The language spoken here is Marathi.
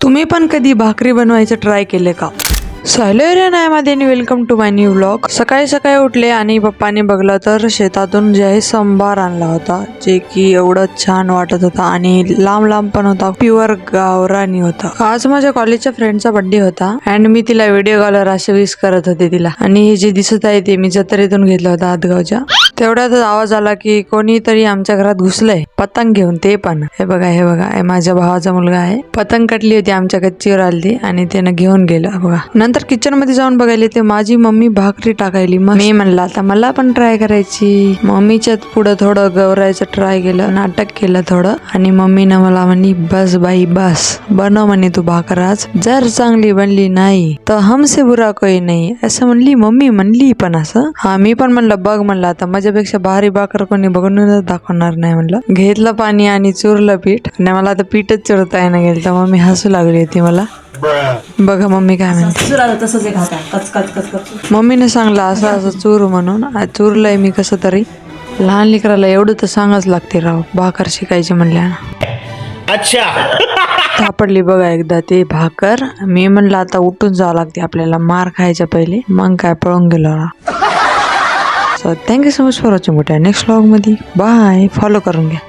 तुम्ही पण कधी भाकरी बनवायचं ट्राय केले का? सॅलरी नाही मध्ये welcome to my new vlog. सकाळी सकाळी उठले आणि पप्पाने बघलं तर शेतातून जे आहे संभार आणला होता, जे की एवढं छान वाटत होता आणि लांब लांब पण होता, प्युअर गावरानी होता. आज माझ्या कॉलेजच्या फ्रेंडचा बर्थडे होता अँड मी तिला व्हिडिओ कॉलर असे विश करत होते तिला. आणि हे जे दिसत आहे ते मी जत्रेतून घेतलं होतं आदगावच्या. तेवढ्यातच आवाज आला की कोणीतरी आमच्या घरात घुसलंय पतंग घेऊन. ते पण हे बघा हे माझ्या भावाचा मुलगा आहे. पतंग कटली होती आमच्या गच्चीवर आली आणि त्यानं घेऊन गेलं बघा. नंतर किचन मध्ये जाऊन बघायला ते माझी मम्मी भाकरी टाकायली. मी म्हणलं आता मला पण ट्राय करायची. मम्मीच्या पुढं थोडं गवरायचं ट्राय केलं, नाटक केलं थोडं, आणि मम्मीनं मला म्हणली बस बाई बस, बनव म्हणे तू भाकर आज, जर चांगली बनली नाही तर हमसे बुरा कोई नाही, असं म्हणली मम्मी. म्हणली पण असं. हा मी पण म्हणलं बघ, म्हणलं आता माझ्यापेक्षा भारी भाकर कोणी बघूनच दाखवणार नाही म्हणलं. घेतलं पाणी आणि चुरलं पीठ आणि मला आता पीठच चुरता येणं गेलं तर मम्मी हसू लागली होती मला. बघा मम्मी काय म्हणते. मम्मीने सांगलं असं असं चूर म्हणून. चुरलंय मी कसं तरी. लहान लेकराला एवढं तर सांगाच लागते राव, भाकर शिकायची म्हणल्या. अच्छा सापडली बघा एकदा ते भाकर. मी म्हणलं आता उठून जावं लागते आपल्याला मार खायच्या पहिले. मग काय पळून गेलो. So thank you so much for watching. Next vlog मध्ये बाय. फॉलो करून घ्या.